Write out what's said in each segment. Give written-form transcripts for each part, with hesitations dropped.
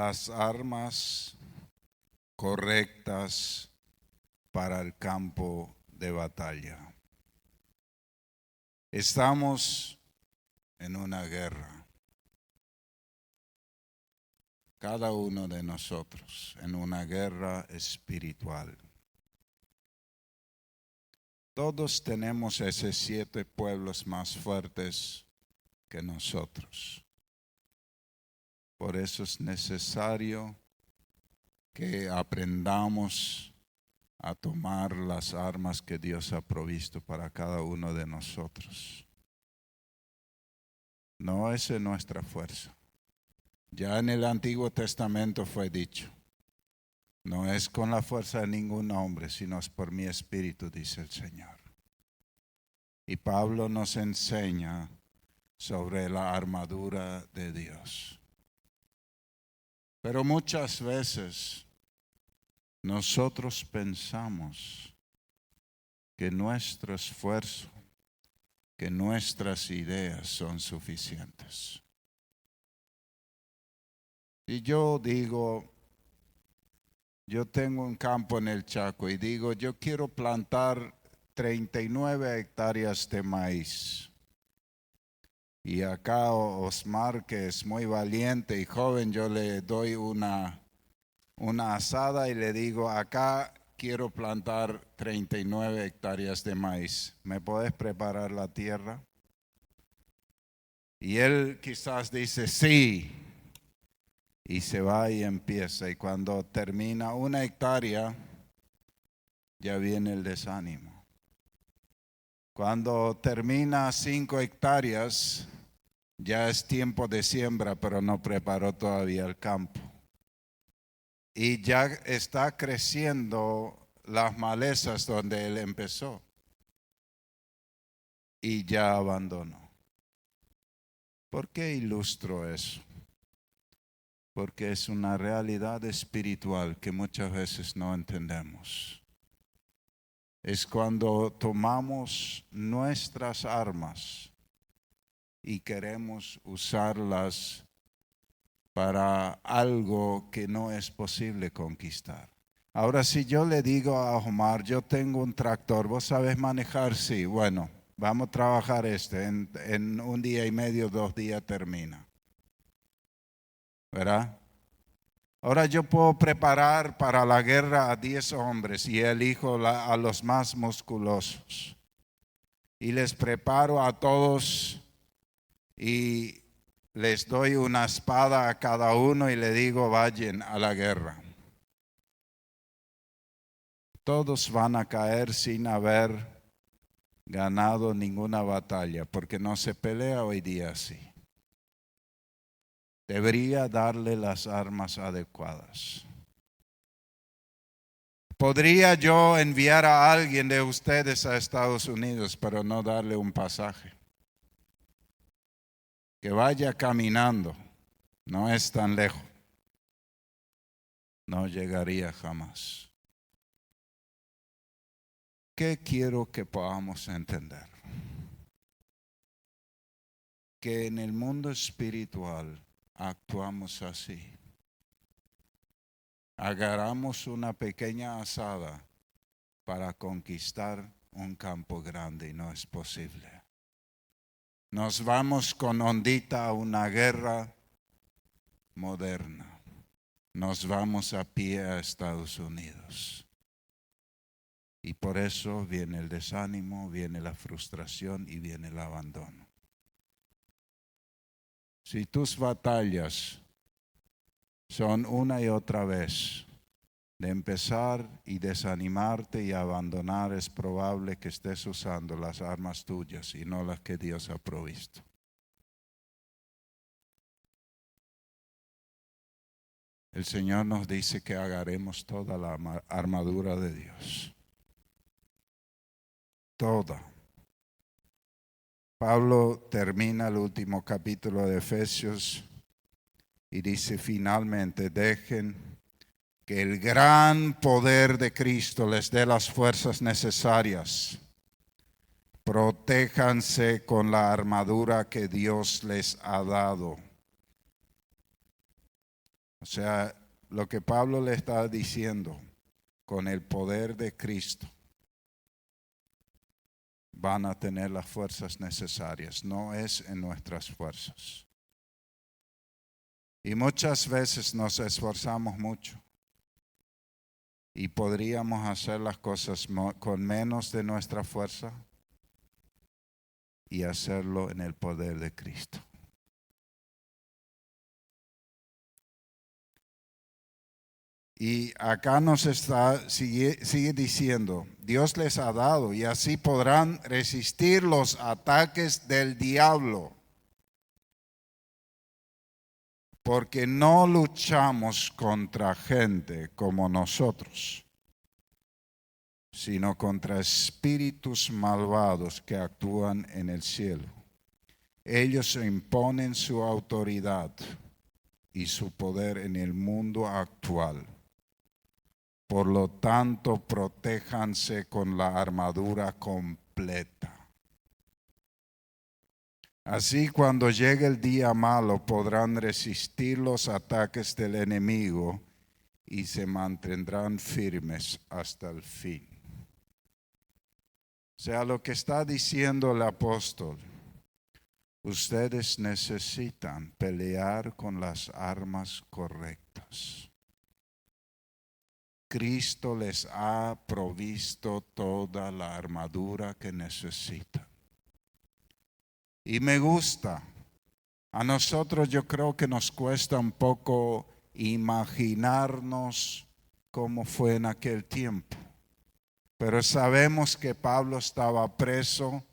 las armas correctas para el campo de batalla. Estamos en una guerra, cada uno de nosotros, en una guerra espiritual. Todos tenemos esos 7 pueblos más fuertes que nosotros. Por eso es necesario que aprendamos a tomar las armas que Dios ha provisto para cada uno de nosotros. No es en nuestra fuerza. Ya en el Antiguo Testamento fue dicho, no es con la fuerza de ningún hombre, sino es por mi espíritu, dice el Señor. Y Pablo nos enseña sobre la armadura de Dios. Pero muchas veces nosotros pensamos que nuestro esfuerzo, que nuestras ideas son suficientes. Si yo digo, yo tengo un campo en el Chaco y digo, yo quiero plantar 39 hectáreas de maíz. Y acá Osmar, que es muy valiente y joven, yo le doy una asada y le digo, acá quiero plantar 39 hectáreas de maíz. ¿Me puedes preparar la tierra? Y él quizás dice, sí. Y se va y empieza. Y cuando termina 1 hectárea, ya viene el desánimo. Cuando termina 5 hectáreas, ya es tiempo de siembra, pero no preparó todavía el campo. Y ya está creciendo las malezas donde él empezó. Y ya abandonó. ¿Por qué ilustro eso? Porque es una realidad espiritual que muchas veces no entendemos. Es cuando tomamos nuestras armas y queremos usarlas para algo que no es posible conquistar. Ahora, si yo le digo a Omar, yo tengo un tractor, ¿vos sabés manejar? Sí, bueno, vamos a trabajar en 1 día y medio, 2 días termina. ¿Verdad? Ahora yo puedo preparar para la guerra a 10 hombres y elijo a los más musculosos. Y les preparo a todos y les doy una espada a cada uno y le digo, vayan a la guerra. Todos van a caer sin haber ganado ninguna batalla, porque no se pelea hoy día así. Debería darle las armas adecuadas. Podría yo enviar a alguien de ustedes a Estados Unidos, pero no darle un pasaje. Que vaya caminando, no es tan lejos. No llegaría jamás. ¿Qué quiero que podamos entender? Que en el mundo espiritual actuamos así. Agarramos una pequeña asada para conquistar un campo grande y no es posible. Nos vamos con ondita a una guerra moderna. Nos vamos a pie a Estados Unidos. Y por eso viene el desánimo, viene la frustración y viene el abandono. Si tus batallas son una y otra vez de empezar y desanimarte y abandonar, es probable que estés usando las armas tuyas y no las que Dios ha provisto. El Señor nos dice que agarremos toda la armadura de Dios. Toda. Pablo termina el último capítulo de Efesios y dice, finalmente dejen que el gran poder de Cristo les dé las fuerzas necesarias. Protéjanse con la armadura que Dios les ha dado. O sea, lo que Pablo le está diciendo, con el poder de Cristo, van a tener las fuerzas necesarias. No es en nuestras fuerzas. Y muchas veces nos esforzamos mucho. Y podríamos hacer las cosas con menos de nuestra fuerza y hacerlo en el poder de Cristo. Y acá sigue diciendo, Dios les ha dado y así podrán resistir los ataques del diablo. Porque no luchamos contra gente como nosotros, sino contra espíritus malvados que actúan en el cielo. Ellos imponen su autoridad y su poder en el mundo actual. Por lo tanto, protéjanse con la armadura completa. Así cuando llegue el día malo podrán resistir los ataques del enemigo y se mantendrán firmes hasta el fin. O sea, lo que está diciendo el apóstol, ustedes necesitan pelear con las armas correctas. Cristo les ha provisto toda la armadura que necesitan. Y me gusta. A nosotros yo creo que nos cuesta un poco imaginarnos cómo fue en aquel tiempo. Pero sabemos que Pablo estaba preso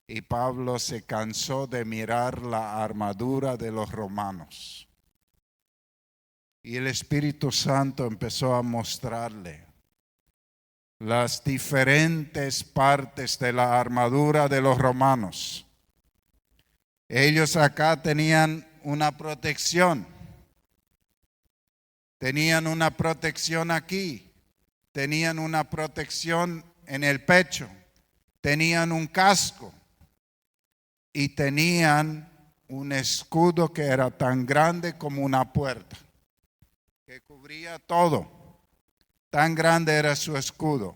y Pablo se cansó de mirar la armadura de los romanos. Y el Espíritu Santo empezó a mostrarle las diferentes partes de la armadura de los romanos. Ellos acá tenían una protección. Tenían una protección aquí. Tenían una protección en el pecho. Tenían un casco. Y tenían un escudo que era tan grande como una puerta, que cubría todo. Tan grande era su escudo.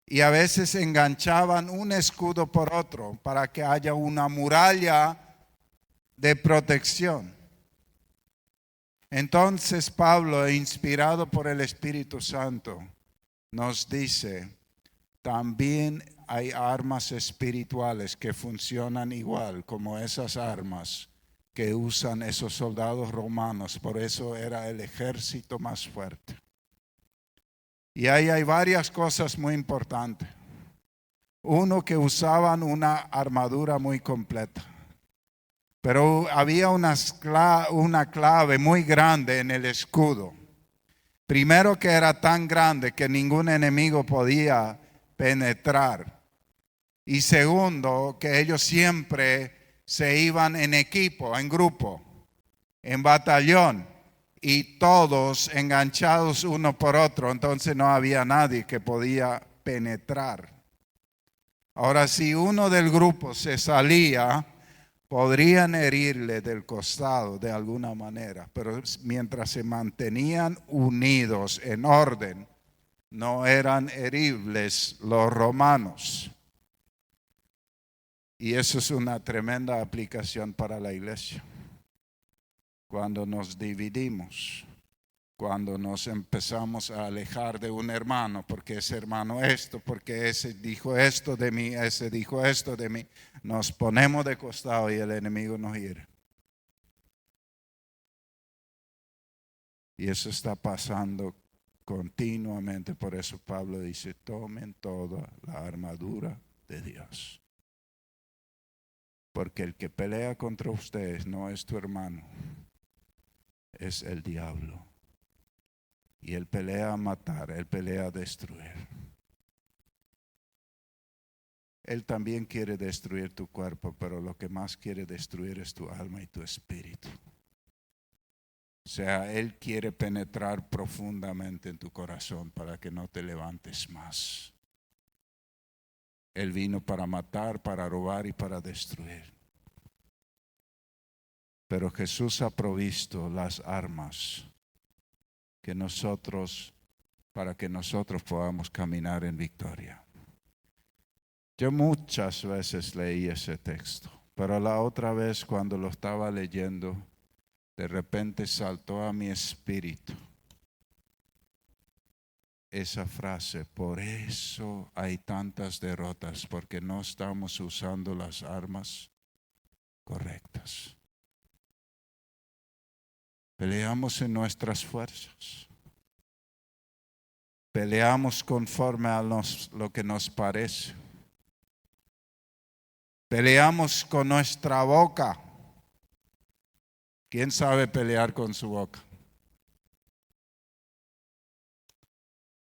Y a veces enganchaban un escudo por otro para que haya una muralla de protección. Entonces Pablo, inspirado por el Espíritu Santo, nos dice, también hay armas espirituales que funcionan igual como esas armas que usan esos soldados romanos. Por eso era el ejército más fuerte. Y ahí hay varias cosas muy importantes. Uno, que usaban una armadura muy completa. Pero había una clave muy grande en el escudo. Primero, que era tan grande que ningún enemigo podía penetrar. Y segundo, que ellos siempre se iban en equipo, en grupo, en batallón. Y todos enganchados uno por otro, entonces no había nadie que podía penetrar. Ahora, si uno del grupo se salía, podrían herirle del costado de alguna manera, pero mientras se mantenían unidos en orden, no eran heribles los romanos. Y eso es una tremenda aplicación para la iglesia. Cuando nos dividimos, cuando nos empezamos a alejar de un hermano, porque ese hermano esto, porque ese dijo esto de mí, ese dijo esto de mí, nos ponemos de costado y el enemigo nos hiere. Y eso está pasando continuamente, por eso Pablo dice, tomen toda la armadura de Dios. Porque el que pelea contra ustedes no es tu hermano, es el diablo. Y él pelea a matar, él pelea a destruir. Él también quiere destruir tu cuerpo, pero lo que más quiere destruir es tu alma y tu espíritu. O sea, él quiere penetrar profundamente en tu corazón para que no te levantes más. Él vino para matar, para robar y para destruir. Pero Jesús ha provisto las armas para que nosotros podamos caminar en victoria. Yo muchas veces leí ese texto, pero la otra vez cuando lo estaba leyendo, de repente saltó a mi espíritu esa frase: por eso hay tantas derrotas, porque no estamos usando las armas correctas. Peleamos en nuestras fuerzas. Peleamos conforme a lo que nos parece. Peleamos con nuestra boca. ¿Quién sabe pelear con su boca?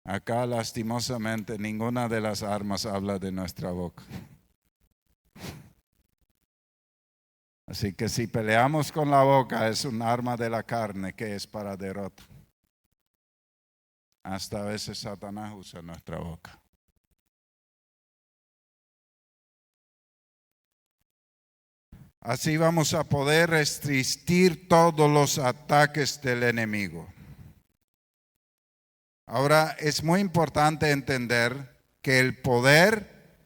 Acá, lastimosamente, ninguna de las armas habla de nuestra boca. Así que si peleamos con la boca, es un arma de la carne que es para derrota. Hasta a veces Satanás usa nuestra boca. Así vamos a poder resistir todos los ataques del enemigo. Ahora, es muy importante entender que el poder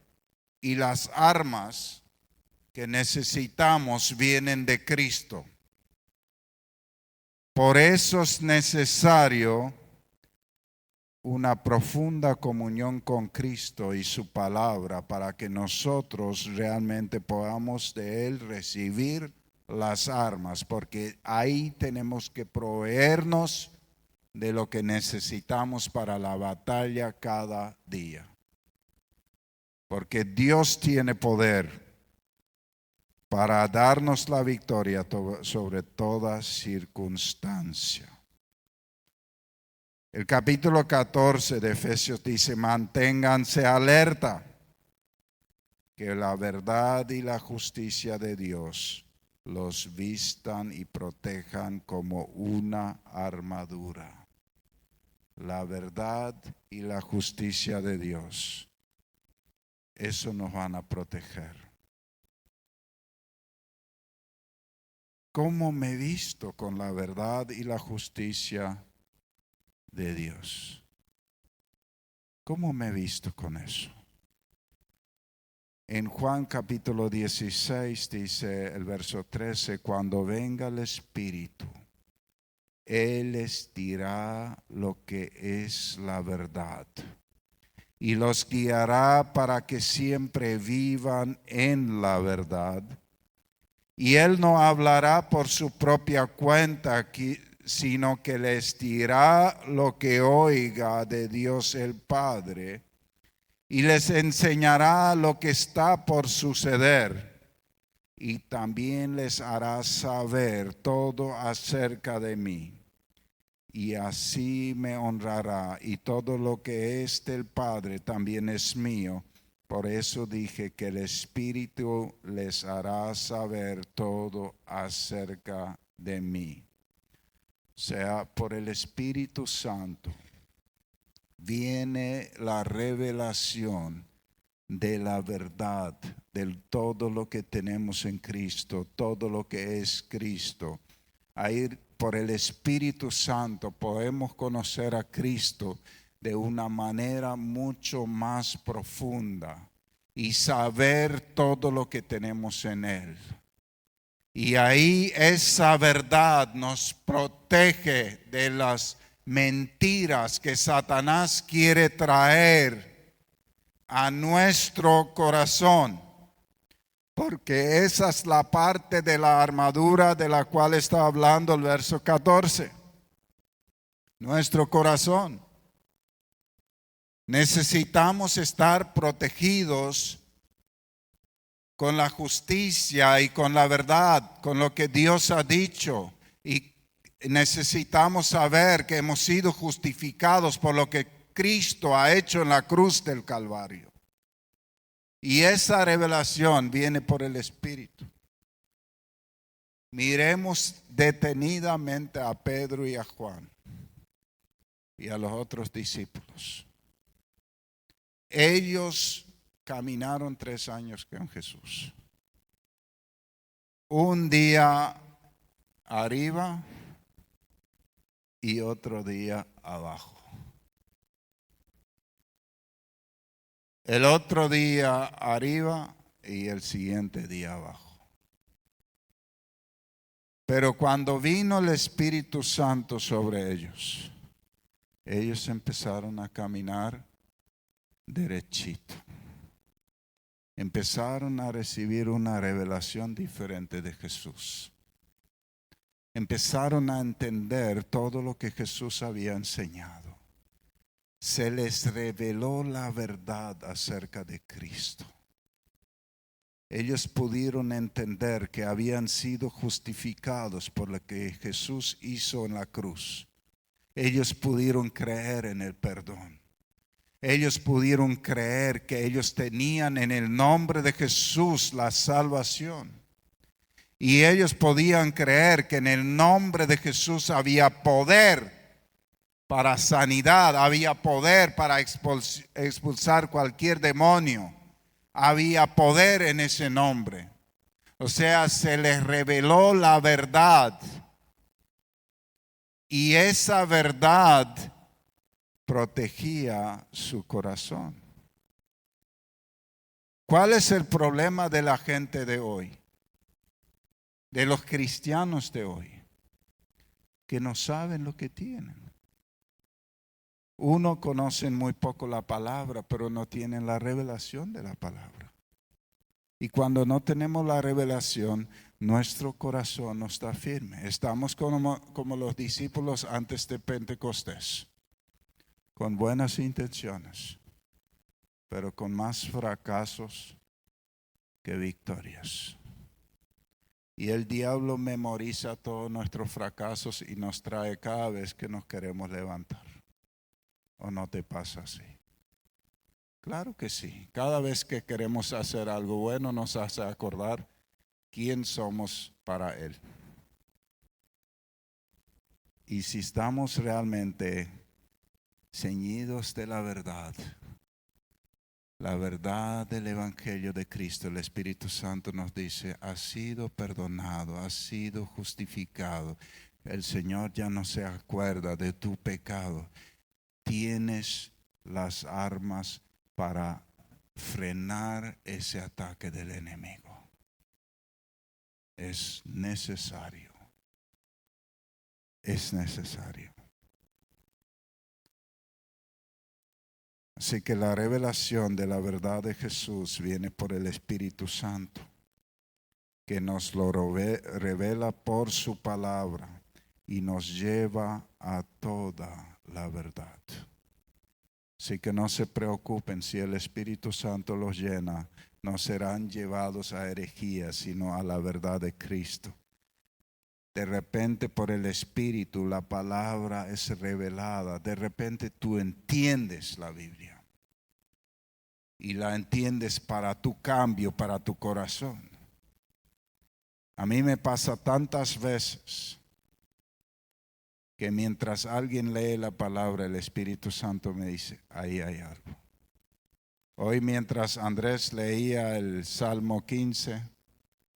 y las armas que necesitamos vienen de Cristo. Por eso es necesario una profunda comunión con Cristo y su palabra para que nosotros realmente podamos de Él recibir las armas, porque ahí tenemos que proveernos de lo que necesitamos para la batalla cada día. Porque Dios tiene poder para darnos la victoria sobre toda circunstancia. El capítulo 14 de Efesios dice: manténganse alerta, que la verdad y la justicia de Dios los vistan y protejan como una armadura. La verdad y la justicia de Dios, eso nos van a proteger. ¿Cómo me he visto con la verdad y la justicia de Dios? ¿Cómo me he visto con eso? En Juan capítulo 16 dice el verso 13: cuando venga el Espíritu, Él les dirá lo que es la verdad y los guiará para que siempre vivan en la verdad. Y Él no hablará por su propia cuenta, sino que les dirá lo que oiga de Dios el Padre, y les enseñará lo que está por suceder, y también les hará saber todo acerca de mí. Y así me honrará, y todo lo que es del Padre también es mío. Por eso dije que el Espíritu les hará saber todo acerca de mí. O sea, por el Espíritu Santo viene la revelación de la verdad, de todo lo que tenemos en Cristo, todo lo que es Cristo. Ahí por el Espíritu Santo podemos conocer a Cristo de una manera mucho más profunda y saber todo lo que tenemos en Él. Y ahí esa verdad nos protege de las mentiras que Satanás quiere traer a nuestro corazón. Porque esa es la parte de la armadura de la cual está hablando el verso 14. Nuestro corazón. Necesitamos estar protegidos con la justicia y con la verdad, con lo que Dios ha dicho. Y necesitamos saber que hemos sido justificados por lo que Cristo ha hecho en la cruz del Calvario. Y esa revelación viene por el Espíritu. Miremos detenidamente a Pedro y a Juan y a los otros discípulos. Ellos caminaron 3 años con Jesús. Un día arriba y otro día abajo. El otro día arriba y el siguiente día abajo. Pero cuando vino el Espíritu Santo sobre ellos, ellos empezaron a caminar derechito. Empezaron a recibir una revelación diferente de Jesús. Empezaron a entender todo lo que Jesús había enseñado. Se les reveló la verdad acerca de Cristo. Ellos pudieron entender que habían sido justificados por lo que Jesús hizo en la cruz. Ellos pudieron creer en el perdón. Ellos pudieron creer que ellos tenían en el nombre de Jesús la salvación. Y ellos podían creer que en el nombre de Jesús había poder para sanidad, había poder para expulsar cualquier demonio. Había poder en ese nombre. O sea, se les reveló la verdad. Y esa verdad protegía su corazón. ¿Cuál es el problema de la gente de hoy? De los cristianos de hoy. Que no saben lo que tienen. Uno conoce muy poco la palabra, pero no tienen la revelación de la palabra. Y cuando no tenemos la revelación, nuestro corazón no está firme. Estamos como los discípulos antes de Pentecostés, con buenas intenciones, pero con más fracasos que victorias. Y el diablo memoriza todos nuestros fracasos y nos trae cada vez que nos queremos levantar. ¿O no te pasa así? Claro que sí. Cada vez que queremos hacer algo bueno nos hace acordar quién somos para Él. Y si estamos realmente ceñidos de la verdad del Evangelio de Cristo, el Espíritu Santo nos dice, has sido perdonado, has sido justificado. El Señor ya no se acuerda de tu pecado. Tienes las armas para frenar ese ataque del enemigo. Es necesario. Es necesario. Así que la revelación de la verdad de Jesús viene por el Espíritu Santo, que nos lo revela por su palabra y nos lleva a toda la verdad. Así que no se preocupen, si el Espíritu Santo los llena, no serán llevados a herejías, sino a la verdad de Cristo. De repente por el Espíritu la palabra es revelada. De repente tú entiendes la Biblia. Y la entiendes para tu cambio, para tu corazón. A mí me pasa tantas veces que mientras alguien lee la palabra, el Espíritu Santo me dice, ahí hay algo. Hoy mientras Andrés leía el Salmo 15,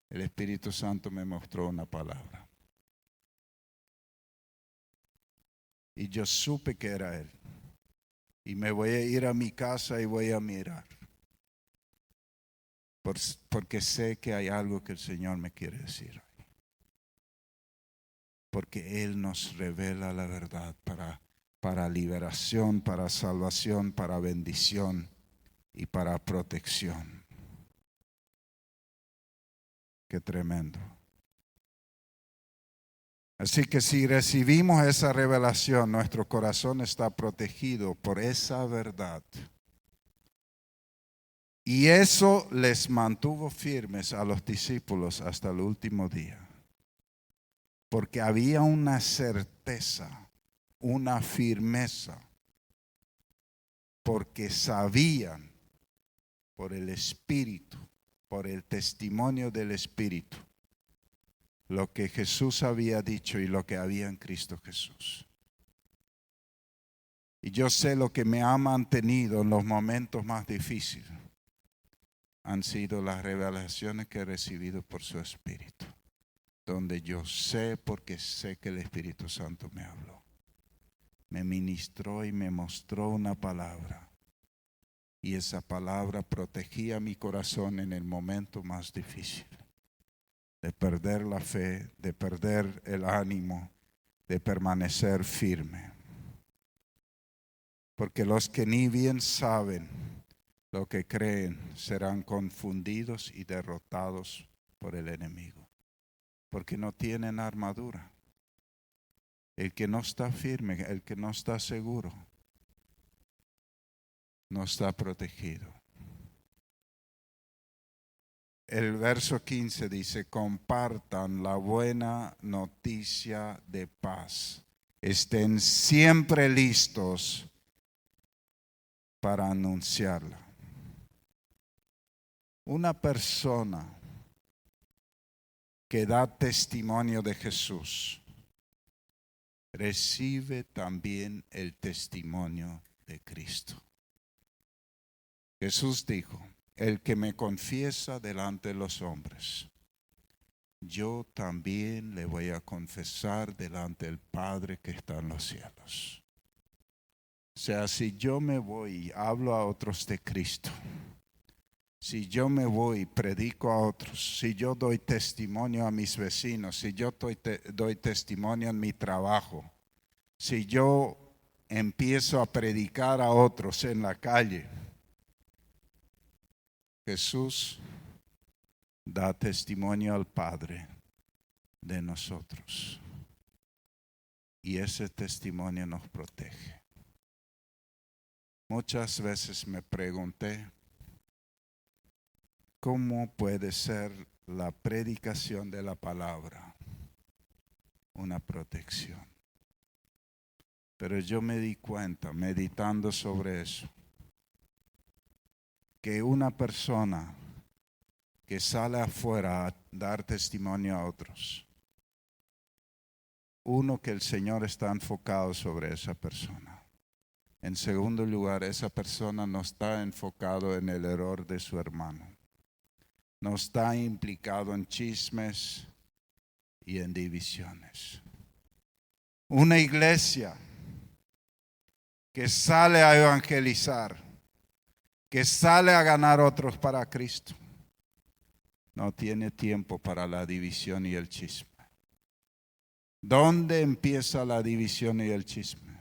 el Espíritu Santo me mostró una palabra. Y yo supe que era Él. Y me voy a ir a mi casa y voy a mirar. Porque sé que hay algo que el Señor me quiere decir. Porque Él nos revela la verdad para liberación, para salvación, para bendición y para protección. Qué tremendo. Así que si recibimos esa revelación, nuestro corazón está protegido por esa verdad. Y eso les mantuvo firmes a los discípulos hasta el último día. Porque había una certeza, una firmeza, porque sabían por el Espíritu, por el testimonio del Espíritu, lo que Jesús había dicho y lo que había en Cristo Jesús. Y yo sé lo que me ha mantenido en los momentos más difíciles han sido las revelaciones que he recibido por su Espíritu. Donde yo sé porque sé que el Espíritu Santo me habló. me ministró y me mostró una palabra. Y esa palabra protegía mi corazón en el momento más difícil, de perder la fe, de perder el ánimo, de permanecer firme. Porque los que ni bien saben lo que creen serán confundidos y derrotados por el enemigo, porque no tienen armadura. El que no está firme, el que no está seguro, no está protegido. El verso 15 dice: compartan la buena noticia de paz. Estén siempre listos para anunciarla. Una persona que da testimonio de Jesús recibe también el testimonio de Cristo. Jesús dijo: el que me confiesa delante de los hombres, yo también le voy a confesar delante del Padre que está en los cielos. O sea, si yo me voy y hablo a otros de Cristo, si yo me voy y predico a otros, si yo doy testimonio a mis vecinos, si yo doy testimonio en mi trabajo, si yo empiezo a predicar a otros en la calle, Jesús da testimonio al Padre de nosotros. Y ese testimonio nos protege. Muchas veces me pregunté, ¿cómo puede ser la predicación de la palabra una protección? Pero yo me di cuenta, meditando sobre eso, que una persona que sale afuera a dar testimonio a otros, uno, que el Señor está enfocado sobre esa persona. En segundo lugar, esa persona no está enfocado en el error de su hermano. No está implicado en chismes y en divisiones. Una iglesia que sale a evangelizar, que sale a ganar otros para Cristo, no tiene tiempo para la división y el chisme. ¿Dónde empieza la división y el chisme?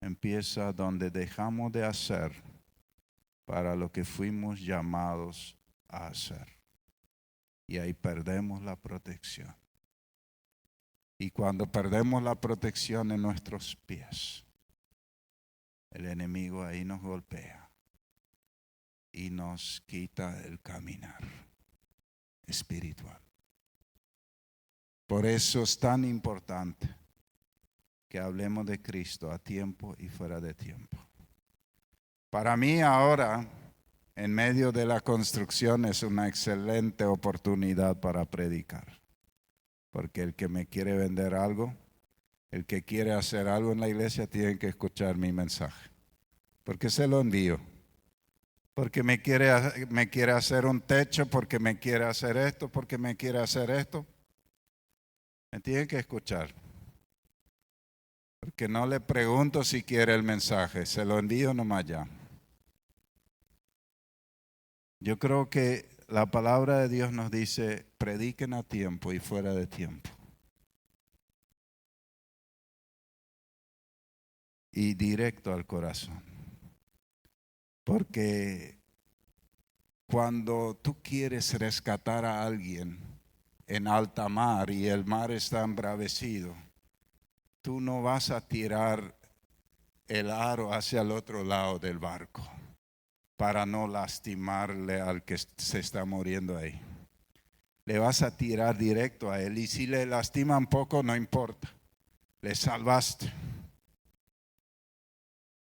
Empieza donde dejamos de hacer para lo que fuimos llamados a hacer. Y ahí perdemos la protección. Y cuando perdemos la protección en nuestros pies, el enemigo ahí nos golpea y nos quita el caminar espiritual. Por eso es tan importante que hablemos de Cristo a tiempo y fuera de tiempo. Para mí ahora, en medio de la construcción, es una excelente oportunidad para predicar. Porque el que me quiere vender algo, el que quiere hacer algo en la iglesia, tiene que escuchar mi mensaje. Porque se lo envío. Porque me quiere hacer un techo, porque me quiere hacer esto, porque me quiere hacer esto. Me tiene que escuchar. Porque no le pregunto si quiere el mensaje, se lo envío nomás ya. Yo creo que la palabra de Dios nos dice: prediquen a tiempo y fuera de tiempo. Y directo al corazón. Porque cuando tú quieres rescatar a alguien en alta mar y el mar está embravecido, tú no vas a tirar el aro hacia el otro lado del barco para no lastimarle al que se está muriendo ahí. Le vas a tirar directo a él, y si le lastima un poco, no importa, le salvaste.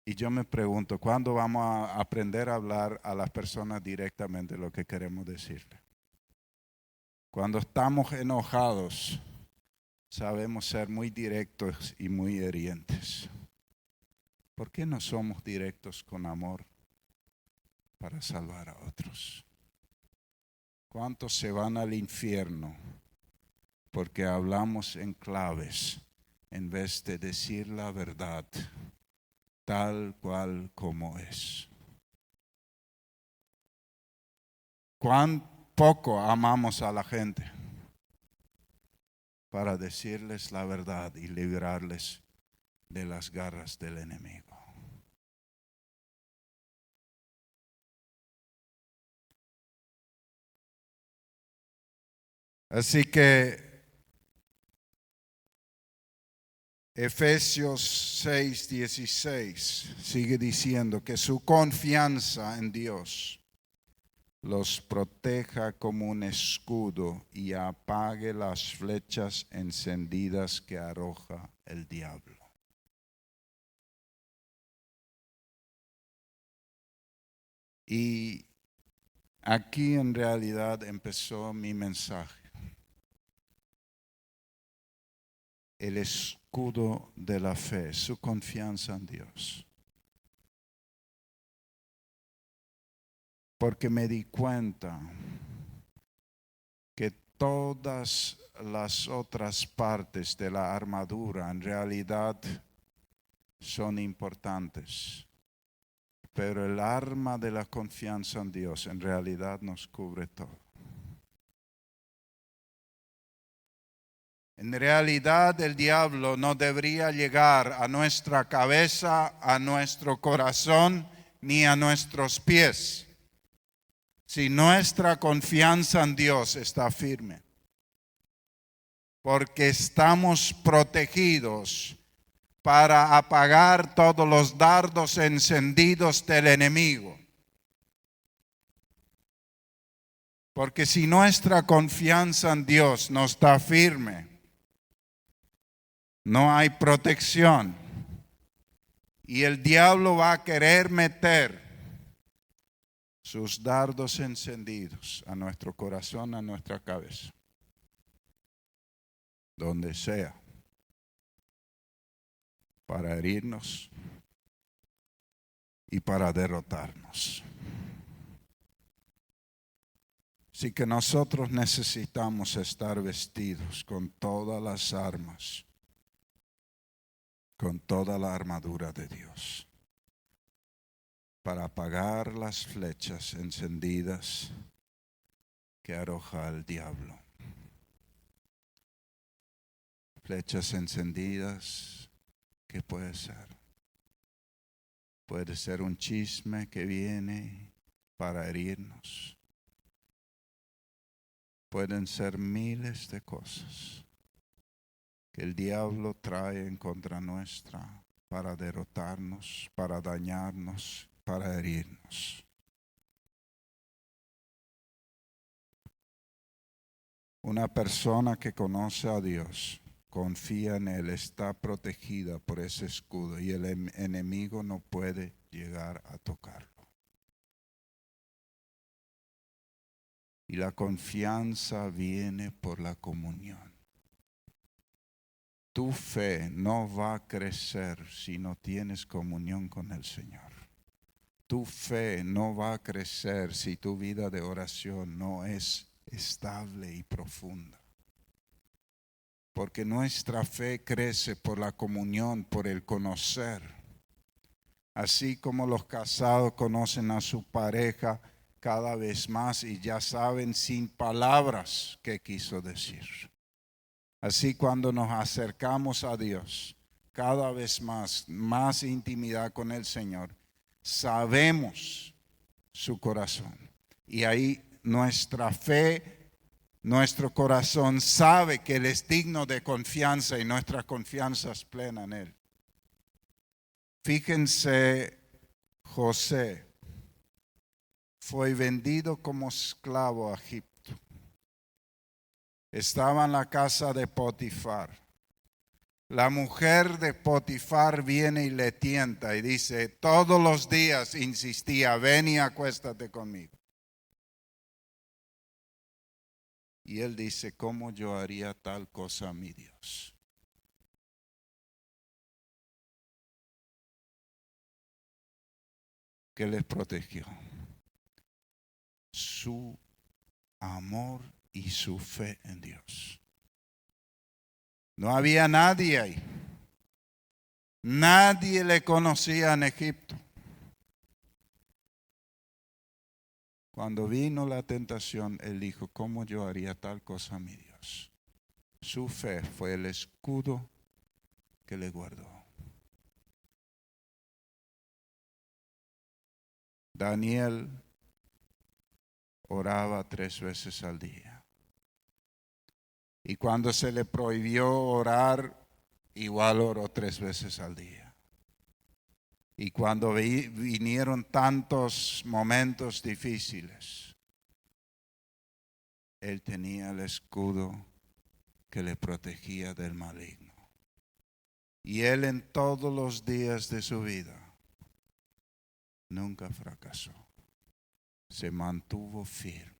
Y yo me pregunto, ¿cuándo vamos a aprender a hablar a las personas directamente lo que queremos decirle? Cuando estamos enojados, sabemos ser muy directos y muy hirientes. ¿Por qué no somos directos con amor para salvar a otros? ¿Cuántos se van al infierno porque hablamos en claves, en vez de decir la verdad tal cual como es. Cuán poco amamos a la gente para decirles la verdad y librarles de las garras del enemigo. Así que Efesios 6:16 sigue diciendo que su confianza en Dios los proteja como un escudo y apague las flechas encendidas que arroja el diablo. Y aquí en realidad empezó mi mensaje. El escudo de la fe, su confianza en Dios. Porque me di cuenta que todas las otras partes de la armadura en realidad son importantes. Pero el arma de la confianza en Dios en realidad nos cubre todo. En realidad el diablo no debería llegar a nuestra cabeza, a nuestro corazón, ni a nuestros pies, si nuestra confianza en Dios está firme. Porque estamos protegidos para apagar todos los dardos encendidos del enemigo. Porque si nuestra confianza en Dios no está firme, no hay protección. Y el diablo va a querer meter sus dardos encendidos a nuestro corazón, a nuestra cabeza, donde sea, para herirnos y para derrotarnos. Así que nosotros necesitamos estar vestidos con todas las armas, con toda la armadura de Dios, para apagar las flechas encendidas que arroja el diablo. Flechas encendidas, ¿qué puede ser? Puede ser un chisme que viene para herirnos. Pueden ser miles de cosas que el diablo trae en contra nuestra para derrotarnos, para dañarnos, para herirnos. Una persona que conoce a Dios, confía en Él, está protegida por ese escudo y el enemigo no puede llegar a tocarlo. Y la confianza viene por la comunión. Tu fe no va a crecer si no tienes comunión con el Señor. Tu fe no va a crecer si tu vida de oración no es estable y profunda. Porque nuestra fe crece por la comunión, por el conocer. Así como los casados conocen a su pareja cada vez más y ya saben sin palabras qué quiso decir. Así cuando nos acercamos a Dios, cada vez más intimidad con el Señor, sabemos su corazón. Y ahí nuestra fe, nuestro corazón sabe que Él es digno de confianza y nuestra confianza es plena en Él. Fíjense, José fue vendido como esclavo a Egipto. Estaba en la casa de Potifar. La mujer de Potifar viene y le tienta y dice, todos los días insistía, ven y acuéstate conmigo. Y él dice, ¿cómo yo haría tal cosa a mi Dios? ¿Qué les protegió? Su amor y su fe en Dios. No había nadie ahí. Nadie le conocía en Egipto. Cuando vino la tentación, él dijo, ¿cómo yo haría tal cosa a mi Dios? Su fe fue el escudo que le guardó. Daniel oraba 3 veces al día. Y cuando se le prohibió orar, igual oró 3 veces al día. Y cuando vinieron tantos momentos difíciles, él tenía el escudo que le protegía del maligno. Y él en todos los días de su vida nunca fracasó. Se mantuvo firme.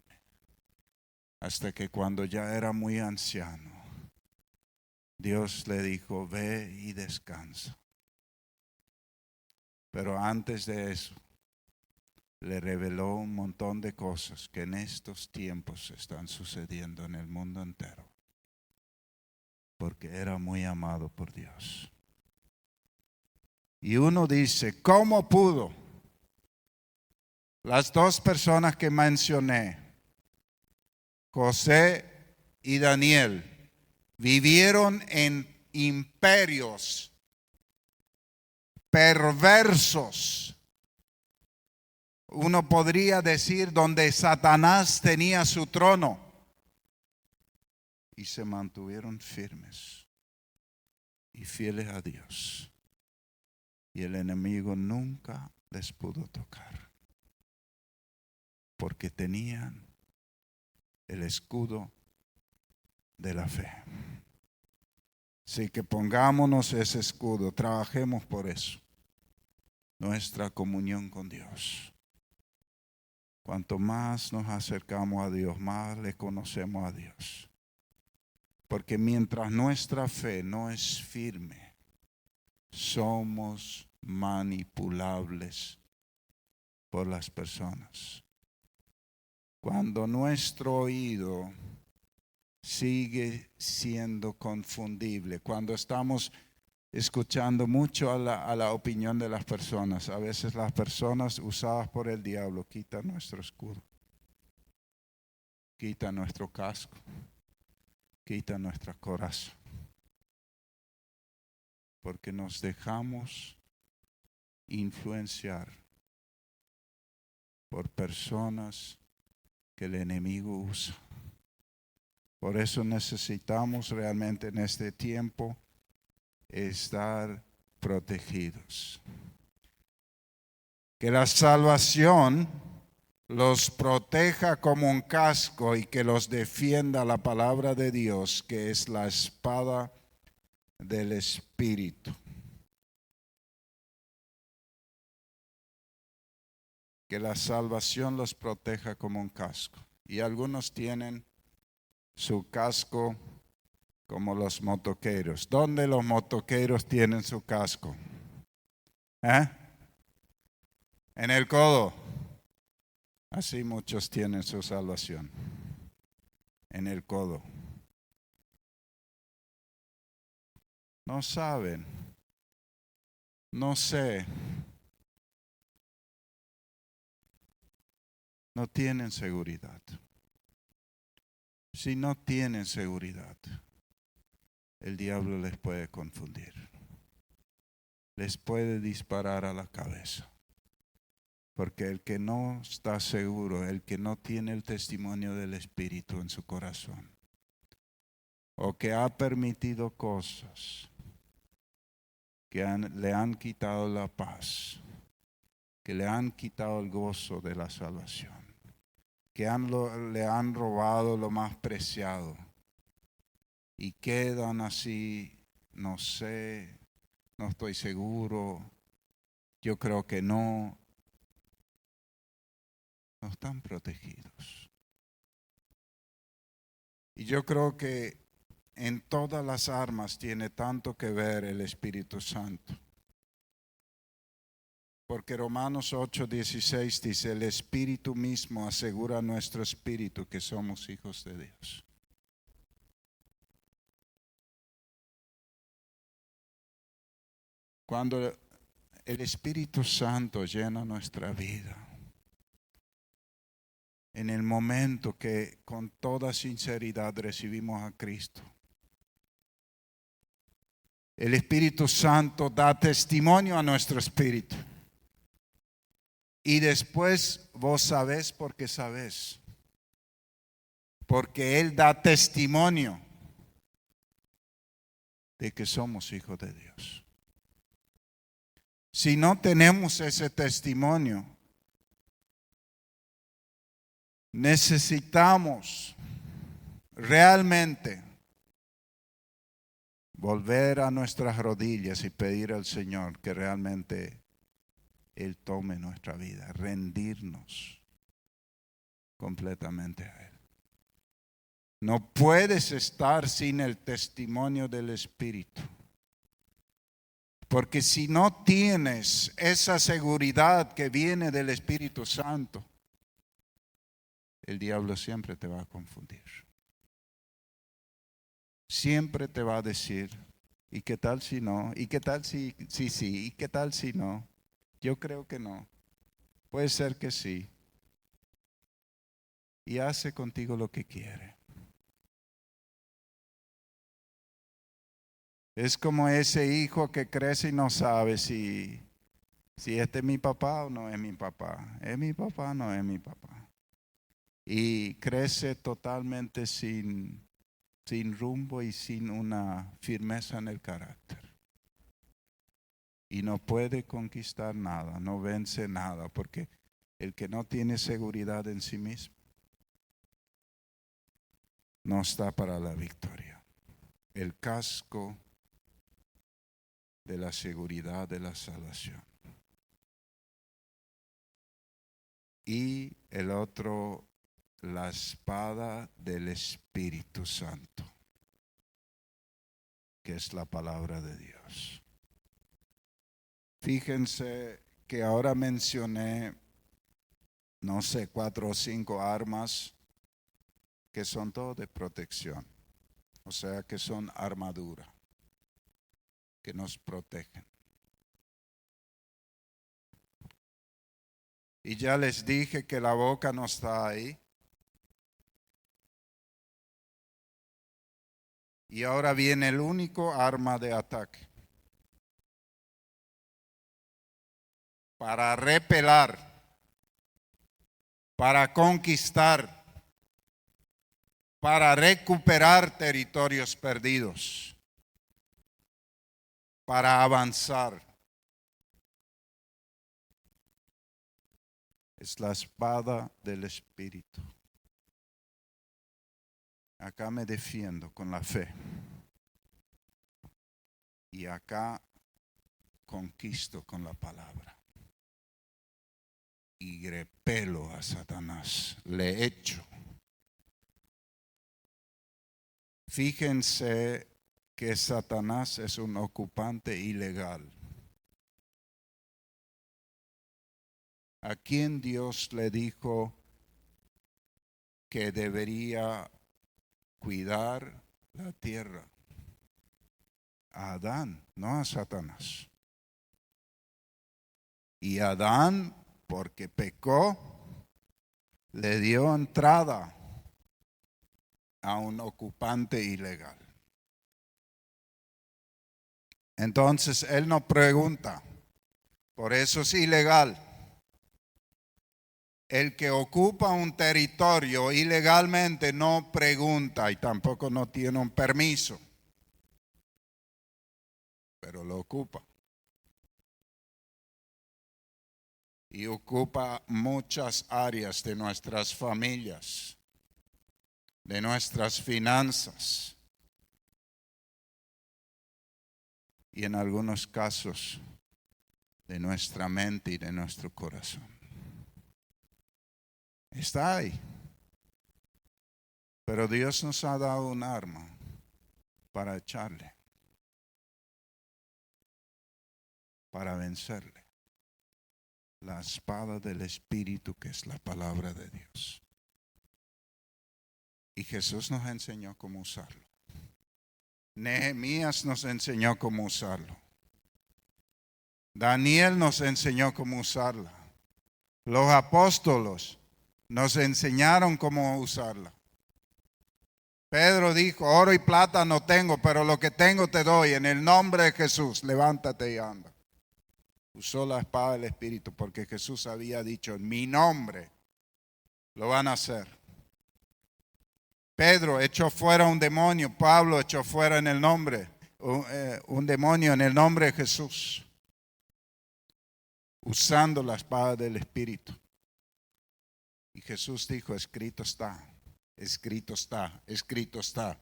Hasta que cuando ya era muy anciano, Dios le dijo, ve y descansa. Pero antes de eso, le reveló un montón de cosas que en estos tiempos están sucediendo en el mundo entero. Porque era muy amado por Dios. Y uno dice, ¿cómo pudo? Las 2 personas que mencioné, José y Daniel, vivieron en imperios perversos. Uno podría decir donde Satanás tenía su trono. Y se mantuvieron firmes y fieles a Dios. Y el enemigo nunca les pudo tocar. Porque tenían el escudo de la fe. Así que pongámonos ese escudo, trabajemos por eso. Nuestra comunión con Dios. Cuanto más nos acercamos a Dios, más le conocemos a Dios. Porque mientras nuestra fe no es firme, somos manipulables por las personas. Cuando nuestro oído sigue siendo confundible, cuando estamos escuchando mucho a la opinión de las personas, a veces las personas usadas por el diablo quitan nuestro escudo, quitan nuestro casco, quitan nuestra coraza, porque nos dejamos influenciar por personas que el enemigo usa. Por eso necesitamos realmente en este tiempo estar protegidos. Que la salvación los proteja como un casco y que los defienda la palabra de Dios, que es la espada del Espíritu. Que la salvación los proteja como un casco. Y algunos tienen su casco como los motoqueros. ¿Dónde los motoqueros tienen su casco? En el codo. Así muchos tienen su salvación. En el codo. No saben. No sé. No tienen seguridad. Si no tienen seguridad, el diablo les puede confundir. Les puede disparar a la cabeza. Porque el que no está seguro, el que no tiene el testimonio del Espíritu en su corazón, o que ha permitido cosas que le han quitado la paz, que le han quitado el gozo de la salvación, que le han robado lo más preciado y quedan así, no sé, no estoy seguro, yo creo que no están protegidos. Y yo creo que en todas las armas tiene tanto que ver el Espíritu Santo. Porque Romanos 8:16 dice, el Espíritu mismo asegura a nuestro espíritu que somos hijos de Dios. Cuando el Espíritu Santo llena nuestra vida, en el momento que con toda sinceridad recibimos a Cristo, el Espíritu Santo da testimonio a nuestro espíritu. Y después vos sabés porque sabés. Porque Él da testimonio de que somos hijos de Dios. Si no tenemos ese testimonio, necesitamos realmente volver a nuestras rodillas y pedir al Señor que realmente Él tome nuestra vida, rendirnos completamente a Él. No puedes estar sin el testimonio del Espíritu. Porque si no tienes esa seguridad que viene del Espíritu Santo, el diablo siempre te va a confundir. Siempre te va a decir, ¿y qué tal si no? ¿Y qué tal si sí? ¿Y qué tal si no? Yo creo que no. Puede ser que sí. Y hace contigo lo que quiere. Es como ese hijo que crece y no sabe si este es mi papá o no es mi papá. ¿Es mi papá o no es mi papá? Y crece totalmente sin rumbo y sin una firmeza en el carácter. Y no puede conquistar nada, no vence nada, porque el que no tiene seguridad en sí mismo no está para la victoria. El casco de la seguridad de la salvación. Y el otro, la espada del Espíritu Santo, que es la palabra de Dios. Fíjense que ahora mencioné, no sé, 4 o 5 armas que son todo de protección. O sea que son armadura, que nos protegen. Y ya les dije que la boca no está ahí. Y ahora viene el único arma de ataque. Para repelar, para conquistar, para recuperar territorios perdidos, para avanzar. Es la espada del Espíritu. Acá me defiendo con la fe. Y acá conquisto con la palabra. Y repelo a Satanás. Le echo. Fíjense que Satanás es un ocupante ilegal. ¿A quién Dios le dijo que debería cuidar la tierra? A Adán, no a Satanás. Y Adán, porque pecó, le dio entrada a un ocupante ilegal. Entonces él no pregunta, por eso es ilegal. El que ocupa un territorio ilegalmente no pregunta y tampoco no tiene un permiso, pero lo ocupa. Y ocupa muchas áreas de nuestras familias, de nuestras finanzas y en algunos casos de nuestra mente y de nuestro corazón. Está ahí. Pero Dios nos ha dado un arma para echarle, para vencerle. La espada del Espíritu, que es la palabra de Dios. Y Jesús nos enseñó cómo usarlo. Nehemías nos enseñó cómo usarlo. Daniel nos enseñó cómo usarla. Los apóstoles nos enseñaron cómo usarla. Pedro dijo, oro y plata no tengo, pero lo que tengo te doy. En el nombre de Jesús, levántate y anda. Usó la espada del Espíritu porque Jesús había dicho, en mi nombre lo van a hacer. Pedro echó fuera un demonio, Pablo echó fuera en el nombre, un demonio en el nombre de Jesús, usando la espada del Espíritu. Y Jesús dijo, escrito está, escrito está, escrito está.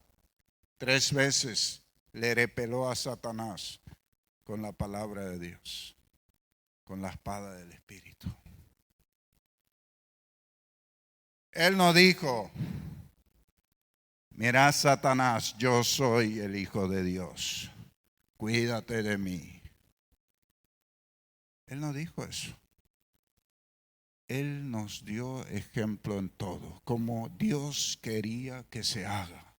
3 veces le repeló a Satanás con la palabra de Dios, con la espada del Espíritu. Él no dijo, mira Satanás, yo soy el Hijo de Dios, cuídate de mí. Él no dijo eso. Él nos dio ejemplo en todo, como Dios quería que se haga.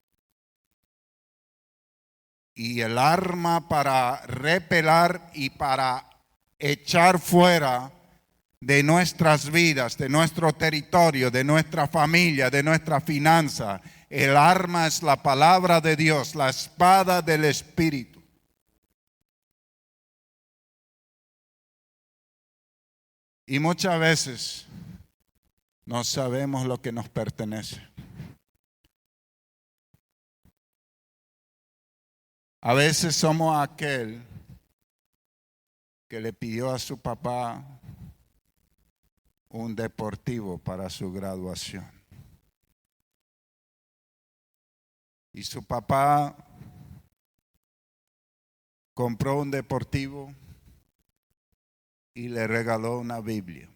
Y el arma para repelar y para echar fuera de nuestras vidas, de nuestro territorio, de nuestra familia, de nuestra finanza, el arma es la palabra de Dios, la espada del Espíritu. Y muchas veces no sabemos lo que nos pertenece. A veces somos aquel que le pidió a su papá un deportivo para su graduación. Y su papá compró un deportivo y le regaló una Biblia.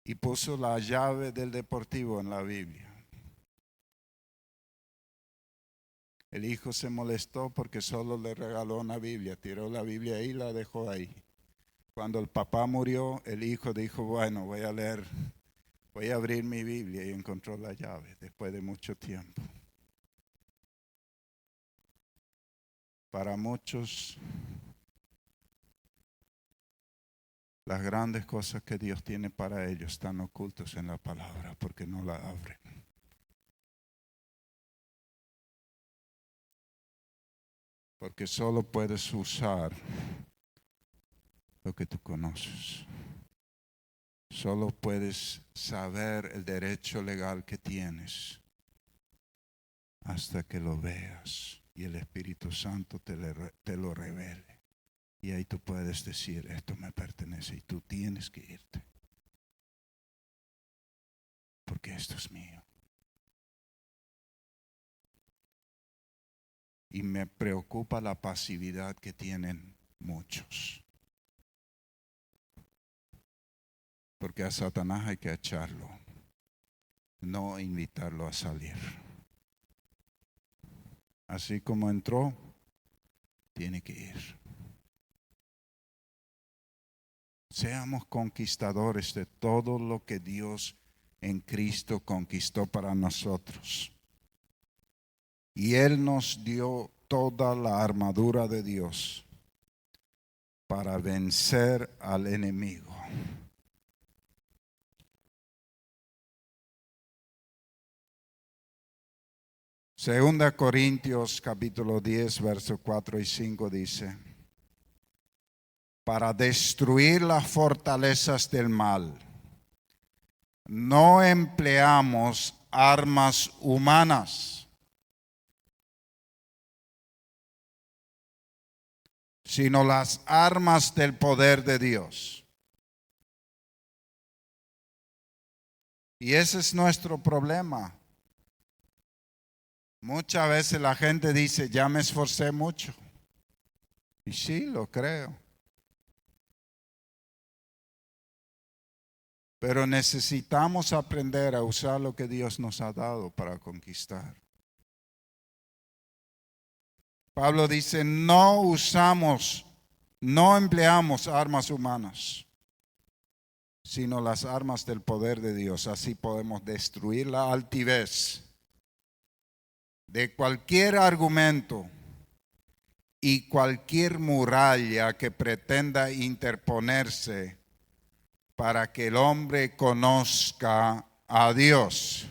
Y puso la llave del deportivo en la Biblia. El hijo se molestó porque solo le regaló una Biblia, tiró la Biblia ahí y la dejó ahí. Cuando el papá murió, el hijo dijo, bueno, voy a leer, voy a abrir mi Biblia, y encontró la llave después de mucho tiempo. Para muchos, las grandes cosas que Dios tiene para ellos están ocultas en la palabra porque no la abren. Porque solo puedes usar lo que tú conoces. Solo puedes saber el derecho legal que tienes hasta que lo veas y el Espíritu Santo te lo revele. Y ahí tú puedes decir, esto me pertenece y tú tienes que irte. Porque esto es mío. Y me preocupa la pasividad que tienen muchos. Porque a Satanás hay que echarlo, no invitarlo a salir. Así como entró, tiene que ir. Seamos conquistadores de todo lo que Dios en Cristo conquistó para nosotros. Y Él nos dio toda la armadura de Dios para vencer al enemigo. Segunda Corintios capítulo 10, versos 4 y 5 dice, para destruir las fortalezas del mal, no empleamos armas humanas, sino las armas del poder de Dios. Y ese es nuestro problema. Muchas veces la gente dice, ya me esforcé mucho. Y sí, lo creo. Pero necesitamos aprender a usar lo que Dios nos ha dado para conquistar. Pablo dice, no empleamos armas humanas, sino las armas del poder de Dios. Así podemos destruir la altivez de cualquier argumento y cualquier muralla que pretenda interponerse para que el hombre conozca a Dios.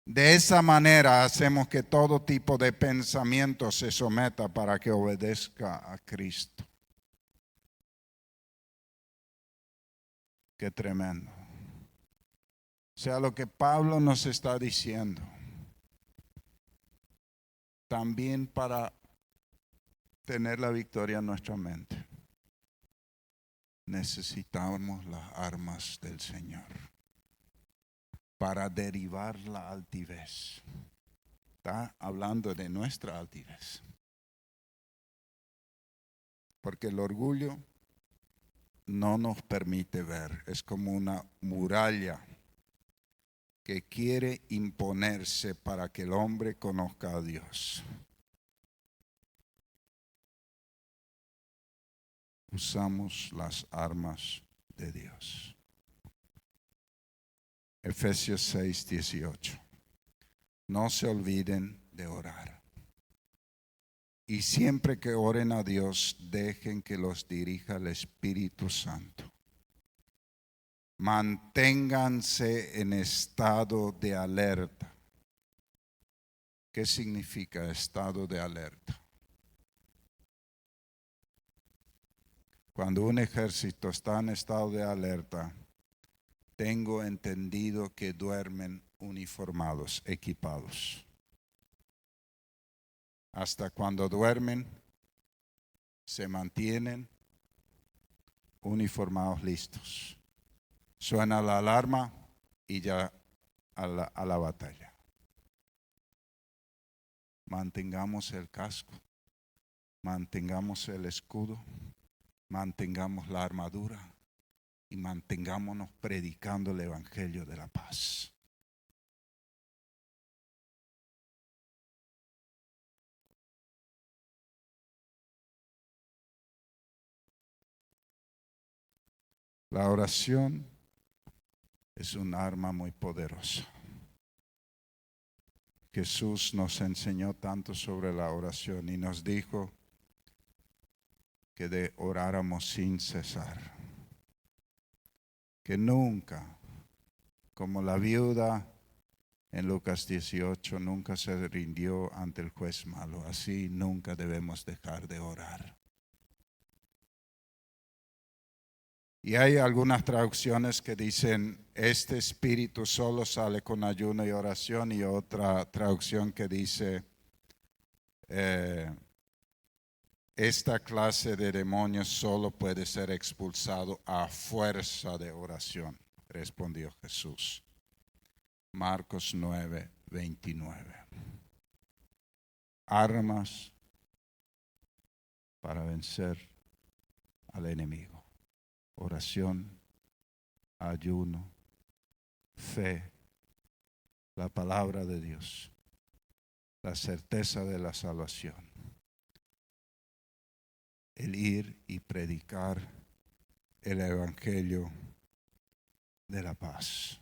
De esa manera hacemos que todo tipo de pensamiento se someta para que obedezca a Cristo. Qué tremendo. O sea, lo que Pablo nos está diciendo, también para tener la victoria en nuestra mente, necesitamos las armas del Señor para derribar la altivez. Está hablando de nuestra altivez. Porque el orgullo no nos permite ver. Es como una muralla que quiere imponerse para que el hombre conozca a Dios. Usamos las armas de Dios. Efesios 6:18. No se olviden de orar. Y siempre que oren a Dios, dejen que los dirija el Espíritu Santo. Manténganse en estado de alerta. ¿Qué significa estado de alerta? Cuando un ejército está en estado de alerta, tengo entendido que duermen uniformados, equipados. Hasta cuando duermen, se mantienen uniformados, listos. Suena la alarma y ya a la batalla. Mantengamos el casco, mantengamos el escudo, mantengamos la armadura y mantengámonos predicando el evangelio de la paz. La oración es un arma muy poderosa. Jesús nos enseñó tanto sobre la oración y nos dijo que oráramos sin cesar. Que nunca, como la viuda en Lucas 18, nunca se rindió ante el juez malo. Así nunca debemos dejar de orar. Y hay algunas traducciones que dicen, este espíritu solo sale con ayuno y oración, y otra traducción que dice, esta clase de demonios solo puede ser expulsado a fuerza de oración, respondió Jesús. Marcos 9:29. Armas para vencer al enemigo. Oración, ayuno, fe, la palabra de Dios, la certeza de la salvación, el ir y predicar el evangelio de la paz.